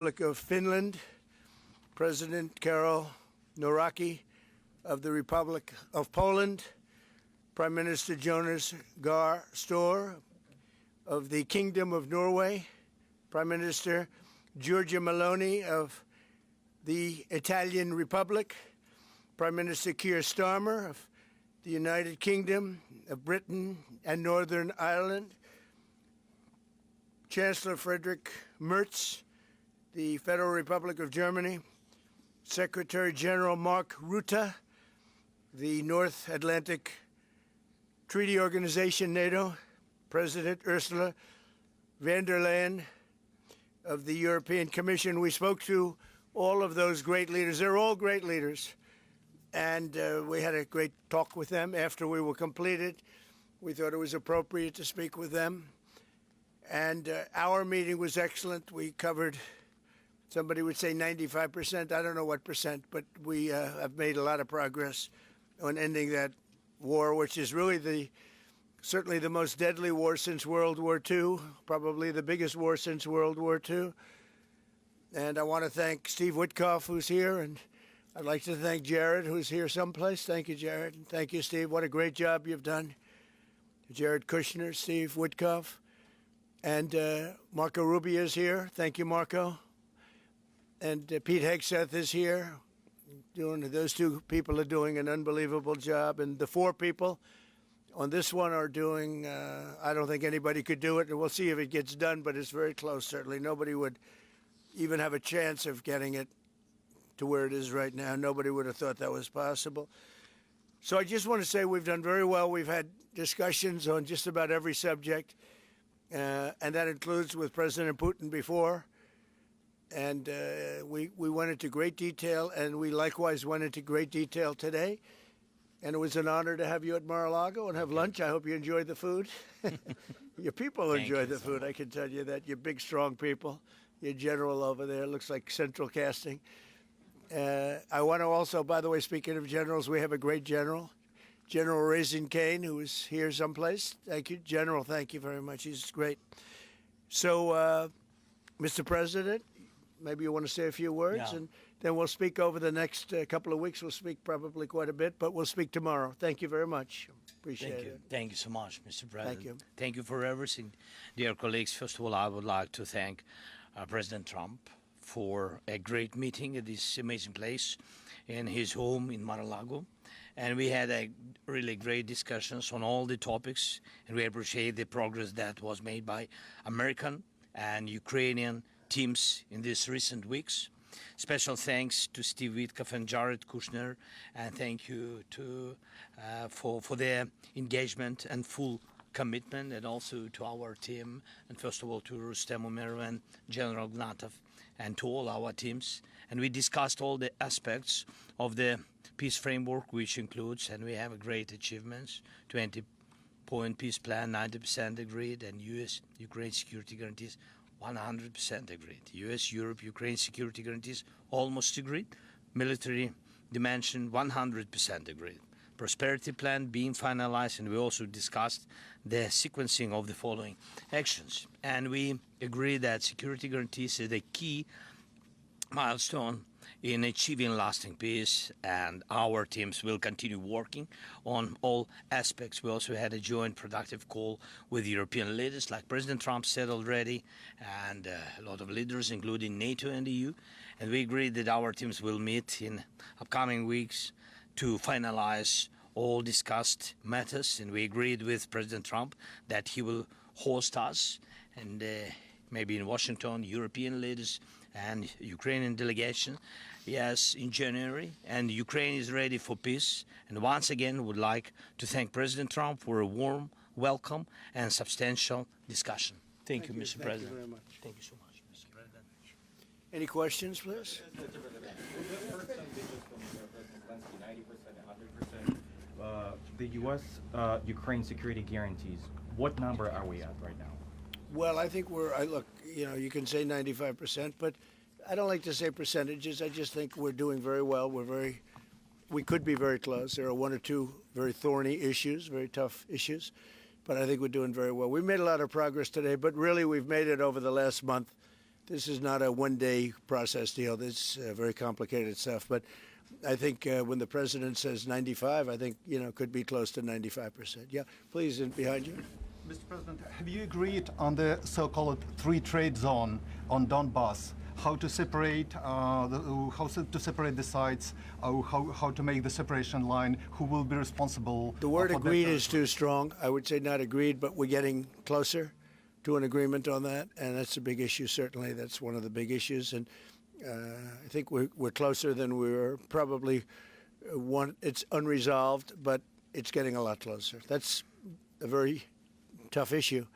Republic of Finland, President Karol Nawrocki of the Republic of Poland, Prime Minister Jonas Gahr Store of the Kingdom of Norway, Prime Minister Giorgia Meloni of the Italian Republic, Prime Minister Keir Starmer of the United Kingdom of Britain and Northern Ireland, Chancellor Friedrich Merz, the Federal Republic of Germany, Secretary General Mark Rutte, the North Atlantic Treaty Organization, NATO, President Ursula von der Leyen of the European Commission. We spoke to all of those great leaders. They're all great leaders. And we had a great talk with them after we were completed. We thought it was appropriate to speak with them. And our meeting was excellent. We covered, somebody would say 95%. I don't know what percent, but we have made a lot of progress on ending that war, which is really certainly the most deadly war since World War II, probably the biggest war since World War II. And I want to thank Steve Witkoff, who's here, and I'd like to thank Jared, who's here someplace. Thank you, Jared. And thank you, Steve. What a great job you've done. Jared Kushner, Steve Witkoff, and Marco Rubio is here. Thank you, Marco. And Pete Hegseth is here. Those two people are doing an unbelievable job. And the four people on this one are doing, I don't think anybody could do it. And we'll see if it gets done, but it's very close, certainly. Nobody would even have a chance of getting it to where it is right now. Nobody would have thought that was possible. So I just want to say we've done very well. We've had discussions on just about every subject, and that includes with President Putin before. And we went into great detail, and we likewise went into great detail today. And it was an honor to have you at Mar-a-Lago and have lunch. I hope you enjoyed the food. Your people enjoyed the food, I can tell you that. You're big, strong people. Your general over there looks like central casting. I want to also, by the way, speaking of generals, we have a great general, General Raisin Kane, who is here someplace. Thank you, General. Thank you very much. He's great. So, Mr. President, maybe you want to say a few words, and then we'll speak over the next couple of weeks. We'll speak probably quite a bit, but we'll speak tomorrow. Thank you very much. Appreciate it. Thank you so much, Mr. President. Thank you. Thank you for everything. Dear colleagues, first of all, I would like to thank President Trump for a great meeting at this amazing place in his home in Mar-a-Lago. And we had a really great discussions on all the topics, and we appreciate the progress that was made by American and Ukrainian teams in these recent weeks. Special thanks to Steve Witkoff and Jared Kushner, and thank you for their engagement and full commitment, and also to our team, and first of all to Rustem Umerov and General Gnatov, and to all our teams. And we discussed all the aspects of the peace framework, which includes, and we have a great achievements, 20-point peace plan, 90% agreed, and U.S.-Ukraine security guarantees, 100% agreed. U.S.-Europe-Ukraine security guarantees, almost agreed. Military dimension, 100% agreed. Prosperity plan being finalized, and we also discussed the sequencing of the following actions. And we agree that security guarantees is a key milestone in achieving lasting peace, and our teams will continue working on all aspects. We also had a joint productive call with European leaders, like President Trump said already, and a lot of leaders, including NATO and EU. And we agreed that our teams will meet in upcoming weeks to finalize all discussed matters, and we agreed with President Trump that he will host us, and maybe in Washington, European leaders and Ukrainian delegation, yes, in January. And Ukraine is ready for peace. And once again, would like to thank President Trump for a warm welcome and substantial discussion. Thank you, Mr. President. Thank you very much. Thank you so much, Mr. President. Any questions, please? The U.S.-Ukraine security guarantees, what number are we at right now? Well, I think look, you can say 95%, but I don't like to say percentages. I just think we're doing very well. We could be very close. There are one or two very thorny issues, very tough issues, but I think we're doing very well. We made a lot of progress today, but really we've made it over the last month. This is not a one-day process deal. This is very complicated stuff. But I think when the president says 95, I think, could be close to 95%. Yeah, please, behind you. Mr. President, have you agreed on the so-called free trade zone on Donbass? How to separate the sites? How to make the separation line? Who will be responsible? The word for that agreed is territory? too strong. I would say not agreed, but we're getting closer to an agreement on that, and that's a big issue. Certainly, that's one of the big issues, and I think we're closer than we were. Probably it's unresolved, but it's getting a lot closer. That's a very tough issue,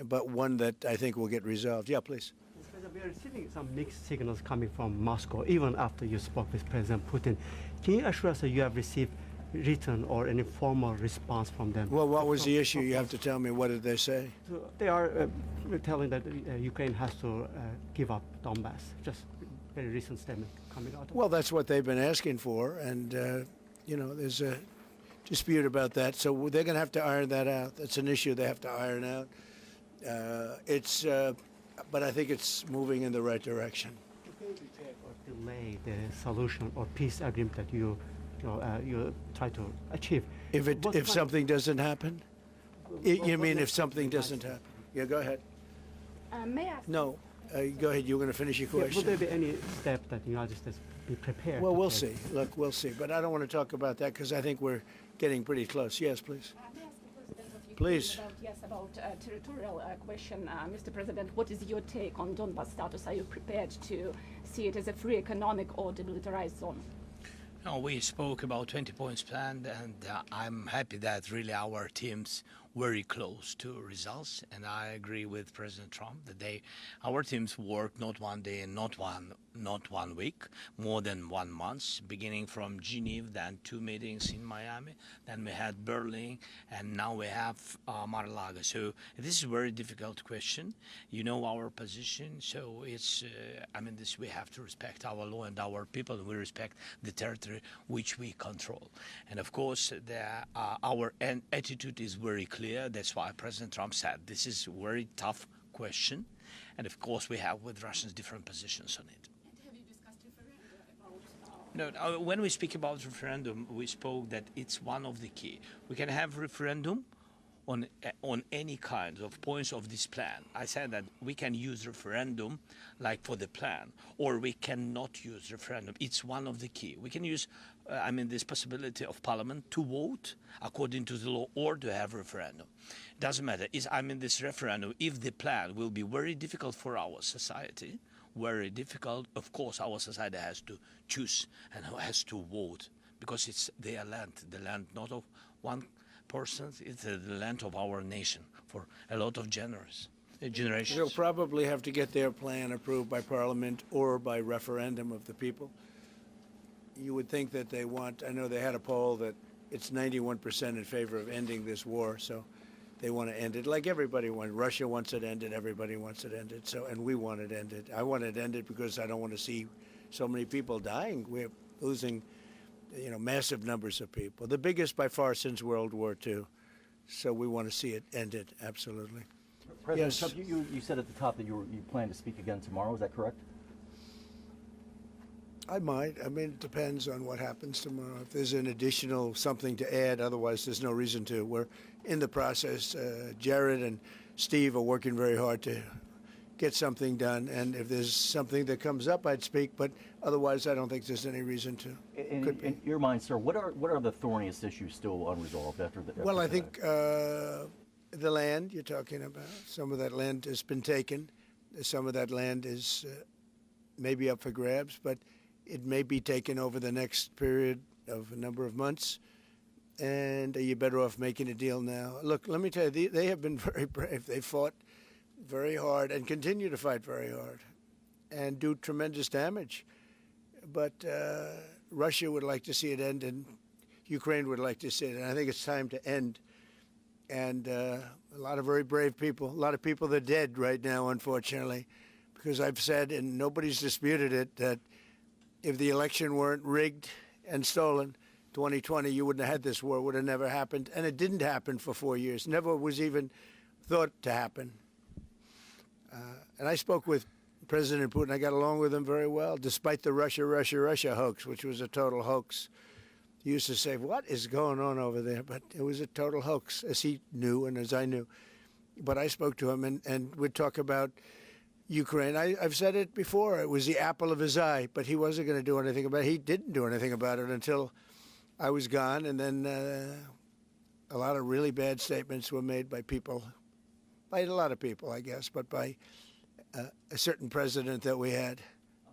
but one that I think will get resolved. Yeah, please. We are receiving some mixed signals coming from Moscow, even after you spoke with President Putin. Can you assure us that you have received written or an informal response from them? Well, what was the issue? You have to tell me. What did they say? So they are telling that Ukraine has to give up Donbass. Just very recent statement coming out. Well, that's what they've been asking for, and there's a dispute about that. So they're going to have to iron that out. That's an issue they have to iron out. But I think it's moving in the right direction. Or delay the solution or peace agreement that you try to achieve. If something doesn't happen, you mean if something doesn't happen? Yeah, go ahead. May I ask? No, go ahead. You're going to finish your Will question. there be any step that the United States be prepared? Well, to we'll take? see. Look, we'll see. But I don't want to talk about that because I think we're getting pretty close. Yes, please. May I ask the President of Ukraine Please. about territorial question. Mr. President, what is your take on Donbas status? Are you prepared to see it as a free economic or demilitarized zone? No, we spoke about 20 points planned, and I'm happy that really our team's very close to results. And I agree with President Trump that our teams work not one day and not one week, more than 1 month, beginning from Geneva, then 2 meetings in Miami, then we had Berlin, and now we have Mar-a-Lago. So this is a very difficult question. You know our position, so it's, we have to respect our law and our people, and we respect the territory which we control. And of course, our attitude is very clear. That's why President Trump said this is a very tough question. And of course, we have with Russians different positions on it. Have you discussed referendum about? No, when we speak about referendum, we spoke that it's one of the key. We can have referendum on any kind of points of this plan. I said that we can use referendum like for the plan, or we cannot use referendum. It's one of the key. We can use, this possibility of parliament to vote according to the law or to have referendum. It doesn't matter. This referendum, if the plan will be very difficult for our society, very difficult, of course our society has to choose and has to vote because it's their land, the land not of one person, it's the land of our nation for a lot of generations. They'll probably have to get their plan approved by Parliament or by referendum of the people. You would think that they want, I know they had a poll that it's 91% in favor of ending this war, so they want to end it like everybody wants. Russia wants it ended, everybody wants it ended, and we want it ended. I want it ended because I don't want to see so many people dying. We're losing massive numbers of people, the biggest by far since World War II. So we want to see it ended, absolutely. President Yes. Trump, you said at the top that you plan to speak again tomorrow. Is that correct? I might. It depends on what happens tomorrow. If there's an additional something to add, otherwise there's no reason to. We're in the process. Jared and Steve are working very hard to get something done, and if there's something that comes up, I'd speak, but otherwise I don't think there's any reason to. In your mind, sir, what are the thorniest issues still unresolved after the? Well, I think the land you're talking about, some of that land has been taken. Some of that land is maybe up for grabs, but it may be taken over the next period of a number of months. And you're better off making a deal now. Look, let me tell you, they have been very brave. They fought very hard and continue to fight very hard and do tremendous damage. But Russia would like to see it end, and Ukraine would like to see it. And I think it's time to end. And a lot of very brave people, a lot of people that are dead right now, unfortunately, because I've said, and nobody's disputed it, that if the election weren't rigged and stolen, 2020, you wouldn't have had this war. It would have never happened. And it didn't happen for 4 years. Never was even thought to happen. And I spoke with President Putin, I got along with him very well, despite the Russia hoax, which was a total hoax. He used to say, what is going on over there? But it was a total hoax, as he knew and as I knew. But I spoke to him, and we'd talk about Ukraine. I've said it before. It was the apple of his eye, but he wasn't going to do anything about it. He didn't do anything about it until I was gone, and then a lot of really bad statements were made by people, by a lot of people, I guess, but by a certain president that we had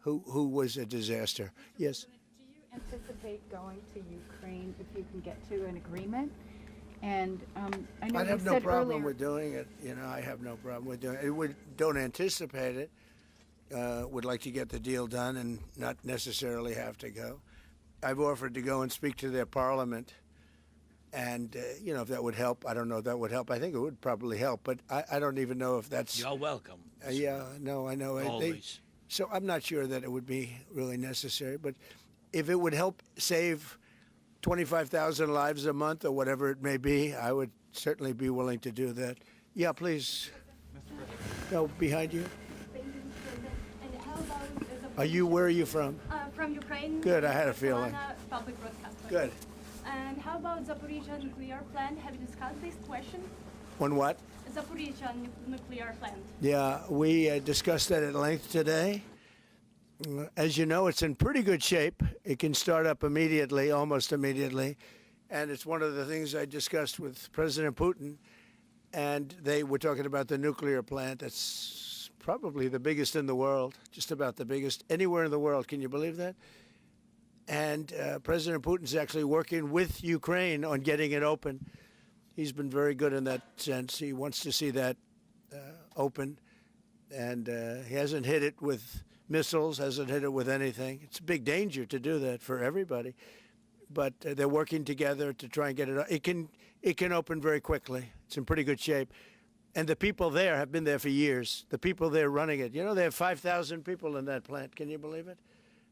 who was a disaster. Yes? Do you anticipate going to Ukraine if you can get to an agreement? And I know I'd you have no said problem earlier, with doing it. You know, I have no problem with doing it. Don't anticipate it. Would like to get the deal done and not necessarily have to go. I've offered to go and speak to their parliament. And, you know, if that would help, I don't know if that would help. I think it would probably help, but I don't even know if that's... You're welcome. Yeah, no, I know. Always. So I'm not sure that it would be really necessary, but if it would help save 25,000 lives a month or whatever it may be, I would certainly be willing to do that. Yeah, please. No, behind you. Thank you, Mr. President. And how about Where are you from? from Ukraine? Good, I had a feeling. Public broadcaster. Good. And how about Zaporizhzhia nuclear plant? Have you discussed this question? On what? Zaporizhzhia nuclear plant. Yeah, we discussed that at length today. As you know, it's in pretty good shape. It can start up immediately, almost immediately. And it's one of the things I discussed with President Putin. And they were talking about the nuclear plant. That's probably the biggest in the world, just about the biggest anywhere in the world. Can you believe that? And President Putin's actually working with Ukraine on getting it open. He's been very good in that sense. He wants to see that open. And he hasn't hit it with missiles, hasn't hit it with anything. It's a big danger to do that for everybody. But they're working together to try and get it. It can open very quickly. It's in pretty good shape. And the people there have been there for years. The people there running it. You know, they have 5,000 people in that plant. Can you believe it?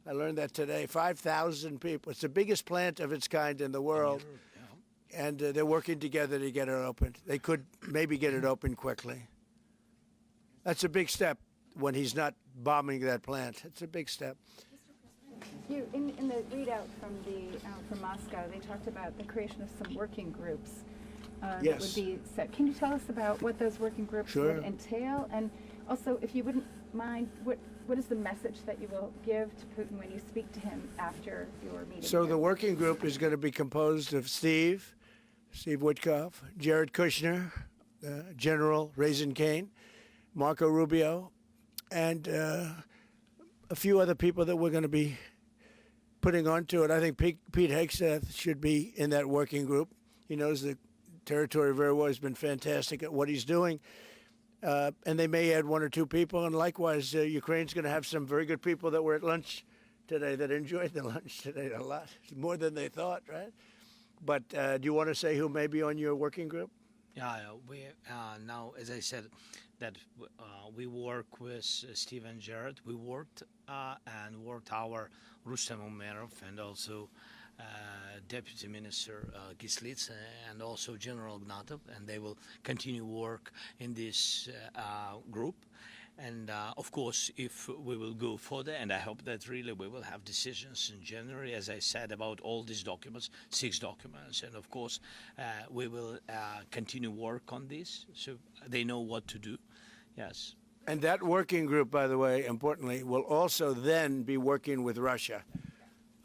I learned that today. 5,000 people. It's the biggest plant of its kind in the world. And they're working together to get it open. They could maybe get it open quickly. That's a big step when he's not bombing that plant. It's a big step. you in the readout from Moscow, they talked about the creation of some working groups that Yes. would be set. Can you tell us about what those working groups Sure. would entail? And also, if you wouldn't mind, what is the message that you will give to Putin when you speak to him after your meeting? So here? the working group is going to be composed of Steve Witkoff, Jared Kushner, General Raisin Kane, Marco Rubio, and a few other people that we're going to be putting onto it. I think Pete Hegseth should be in that working group. He knows the territory very well. He's been fantastic at what he's doing. And they may add one or two people. And likewise, Ukraine's going to have some very good people that were at lunch today that enjoyed the lunch today a lot, more than they thought, right? But do you want to say who may be on your working group? Yeah, we now, as I said, that we work with Steve and Jared. We worked our Rustem Umerov and also Deputy Minister Kislitsa and also General Ignatov, and they will continue work in this group. And of course, if we will go further, and I hope that really we will have decisions in January, as I said, about all these documents, 6 documents, and of course, we will continue work on this, so they know what to do. Yes. And that working group, by the way, importantly, will also then be working with Russia,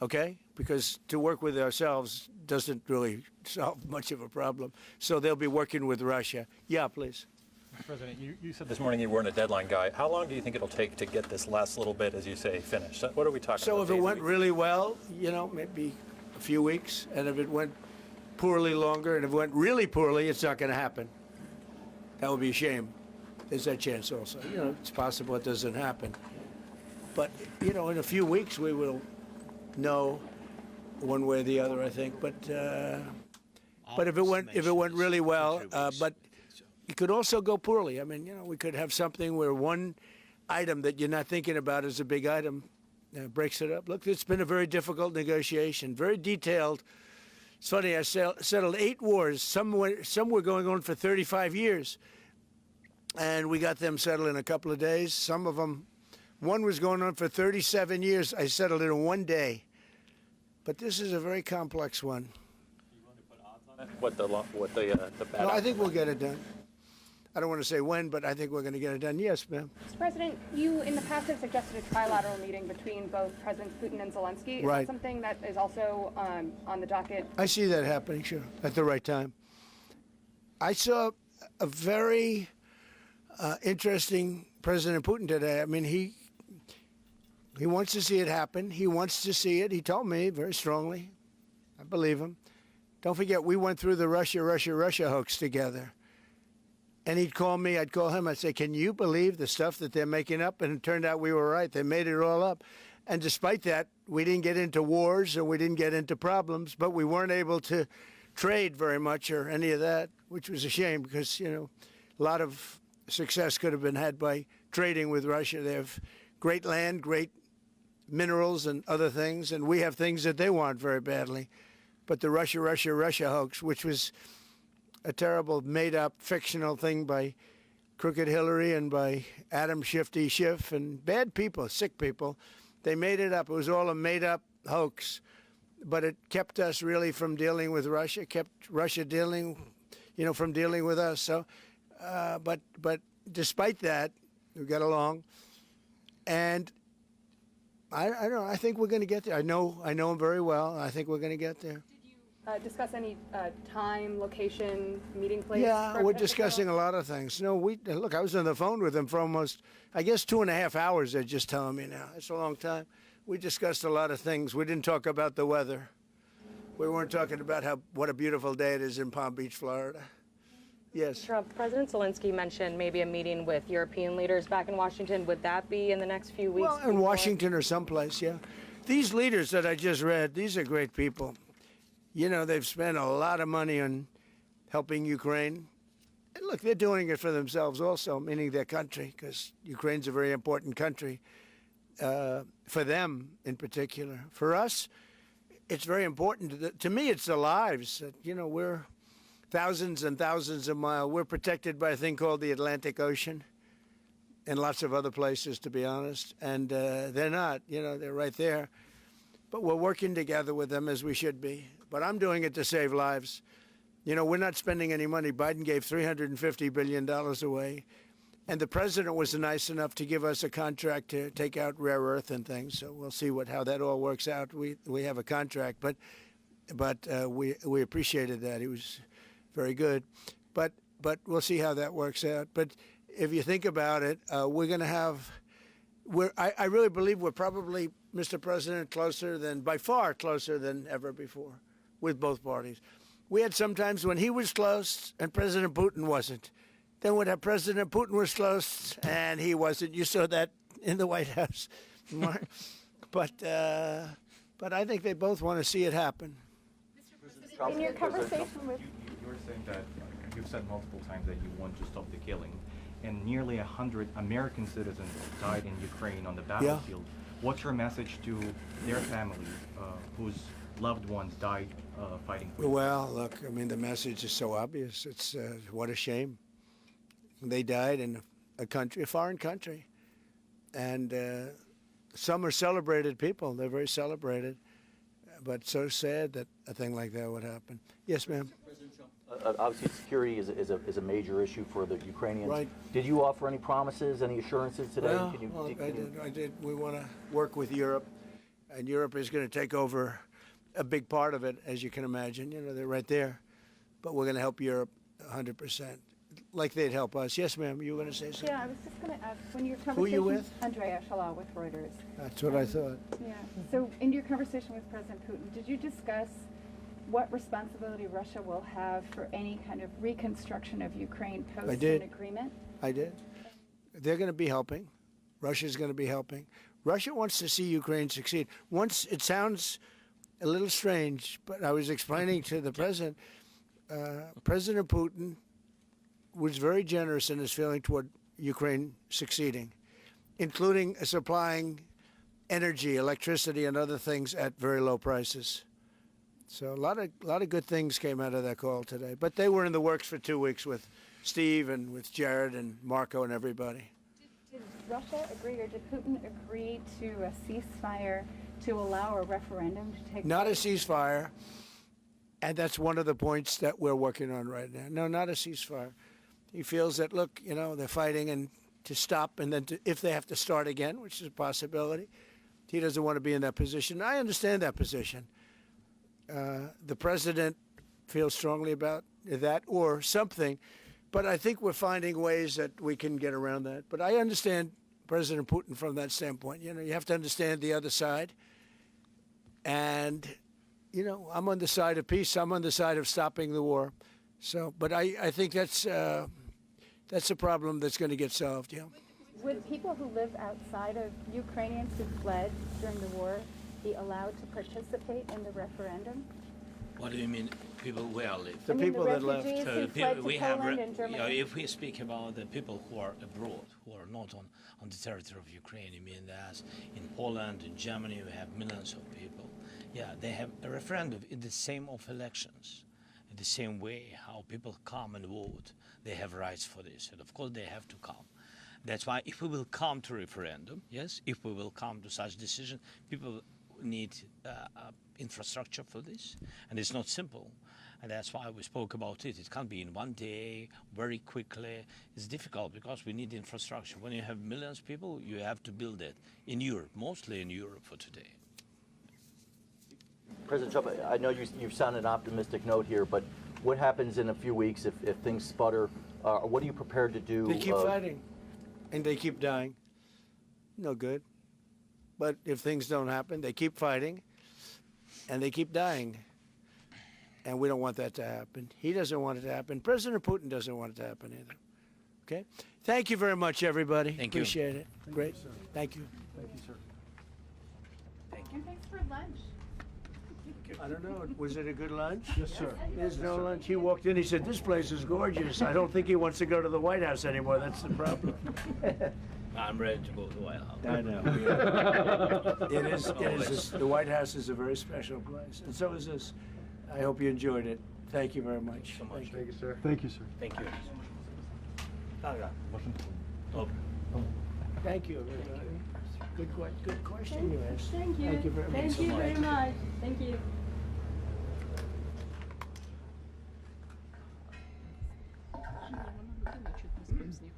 okay? Because to work with ourselves doesn't really solve much of a problem. So they'll be working with Russia. Yeah, please. Mr. President, you said this morning you weren't a deadline guy. How long do you think it'll take to get this last little bit, as you say, finished? What are we talking So about? if it days, went weeks? really well, you know, maybe a few weeks. And if it went poorly, longer. And if it went really poorly, it's not going to happen. That would be a shame. There's that chance also. You know, it's possible it doesn't happen. But, you know, in a few weeks we will know one way or the other, I think. But if it went really well, but it could also go poorly. I mean, you know, we could have something where one item that you're not thinking about is a big item breaks it up. Look, it's been a very difficult negotiation, very detailed. It's funny, I settled 8 wars. Some were going on for 35 years. And we got them settled in a couple of days. Some of them One was going on for 37 years. I settled it in one day. But this is a very complex one. What the bad? No, I think we'll get it done. I don't want to say when, but I think we're going to get it done. Yes, ma'am. Mr. President, you in the past have suggested a trilateral meeting between both Presidents Putin and Zelenskyy. Is Right. that something that is also on the docket? I see that happening, sure, at the right time. I saw a very interesting President Putin today. I mean, he wants to see it happen. He wants to see it. He told me very strongly. I believe him. Don't forget, we went through the Russia hoax together. And he'd call me, I'd call him, I'd say, can you believe the stuff that they're making up? And it turned out we were right. They made it all up. And despite that, we didn't get into wars and we didn't get into problems, but we weren't able to trade very much or any of that, which was a shame because, a lot of success could have been had by trading with Russia. They have great land, great minerals and other things, and we have things that they want very badly. But the Russia hoax, which was a terrible, made-up, fictional thing by Crooked Hillary and by Adam Shifty Schiff and bad people, sick people. They made it up. It was all a made-up hoax. But it kept us really from dealing with Russia, kept Russia from dealing with us. So, but despite that, we got along. And I don't know, I think we're going to get there. I know him very well. I think we're going to get there. Discuss any time, location, meeting place? Yeah, we're discussing a lot of things. No, look, I was on the phone with him for almost, I guess, 2.5 hours. They're just telling me now. It's a long time. We discussed a lot of things. We didn't talk about the weather. We weren't talking about what a beautiful day it is in Palm Beach, Florida. Yes. Trump, President Zelenskyy mentioned maybe a meeting with European leaders back in Washington. Would that be in the next few weeks? Well, in Washington or someplace, yeah. These leaders that I just read, these are great people. They've spent a lot of money on helping Ukraine. And look, they're doing it for themselves also, meaning their country, because Ukraine's a very important country for them in particular. For us, it's very important. To me, it's the lives. We're thousands and thousands of miles. We're protected by a thing called the Atlantic Ocean and lots of other places, to be honest. And they're not, they're right there. But we're working together with them as we should be. But I'm doing it to save lives. We're not spending any money. Biden gave $350 billion away. And the president was nice enough to give us a contract to take out rare earth and things. So we'll see how that all works out. We have a contract, but we appreciated that. He was very good. But we'll see how that works out. But if you think about it, we're going to have. I really believe we're probably, Mr. President, by far closer than ever before with both parties. We had some times when he was close and President Putin wasn't. Then when President Putin was close and he wasn't. You saw that in the White House. But I think they both want to see it happen. In your conversation with... You're saying that you've said multiple times that you want to stop the killing. And nearly 100 American citizens died in Ukraine on the battlefield. Yeah. What's your message to their families whose loved ones died fighting for you? Well, look, the message is so obvious. It's what a shame. They died in a foreign country. And some are celebrated people. They're very celebrated. But so sad that a thing like that would happen. Yes, ma'am. Obviously, security is a major issue for the Ukrainians. Right. Did you offer any promises, any assurances today? Well, I did. We want to work with Europe, and Europe is going to take over a big part of it, as you can imagine. They're right there. But we're going to help Europe 100%, like they'd help us. Yes, ma'am, you were going to say something? Yeah, I was just going to ask, when your conversation... Who are you with? Andrea Shalal with Reuters. That's what I thought. Yeah. So in your conversation with President Putin, did you discuss what responsibility Russia will have for any kind of reconstruction of Ukraine post an agreement? I did. They're going to be helping. Russia's going to be helping. Russia wants to see Ukraine succeed. Once, it sounds a little strange, but I was explaining to the president, President Putin was very generous in his feeling toward Ukraine succeeding, including supplying energy, electricity, and other things at very low prices. So a lot of good things came out of that call today. But they were in the works for 2 weeks with Steve and with Jared and Marco and everybody. Did Russia agree, or did Putin agree to a ceasefire to allow a referendum to take Not a place? ceasefire, and that's one of the points that we're working on right now. No, not a ceasefire. He feels that, look, you know, they're fighting and to stop, and then if they have to start again, which is a possibility, he doesn't want to be in that position. I understand that position. The president feels strongly about that or something, but I think we're finding ways that we can get around that. But I understand President Putin from that standpoint. You know, you have to understand the other side. And, you know, I'm on the side of peace. I'm on the side of stopping the war. So, but I think that's a problem that's going to get solved, yeah. Would people who live outside of Ukrainians who fled during the war be allowed to participate in the referendum? What do you mean, people where live? The people that left. refugees So who the fled people to we have, Poland and Germany. if we speak about the people who are abroad, who are not on the territory of Ukraine, I mean, as in Poland, in Germany, we have millions of people. Yeah, they have a referendum in the same of elections, in the same way how people come and vote. They have rights for this, and of course they have to come. That's why if we will come to referendum, yes, if we will come to such decision, people need infrastructure for this, and it's not simple. And that's why we spoke about it. It can't be in one day, very quickly. It's difficult because we need infrastructure. When you have millions of people, you have to build it in Europe, mostly in Europe for today. President Trump, I know you sound an optimistic note here, but what happens in a few weeks if things sputter? What are you prepared to do? They keep fighting, and they keep dying. No good. But if things don't happen, they keep fighting, and they keep dying. And we don't want that to happen. He doesn't want it to happen. President Putin doesn't want it to happen either. Okay? Thank you very much, everybody. Thank you. Appreciate it. Great. Thank you. Thank you, sir. And thanks for lunch. I don't know. Was it a good lunch? Yes, sir. There's no lunch. He walked in. He said, "This place is gorgeous." I don't think he wants to go to the White House anymore. That's the problem. I'm ready to go to the White House. I know. It is. It is. The White House is a very special place, and so is this. I hope you enjoyed it. Thank you very much. So much. Thank you, sir. Thank you, sir. Thank you. Thank you, everybody. Good question you asked. Thank you. Thank you very much. Thank you very much. Thank you. Вона людина чуть не з ним.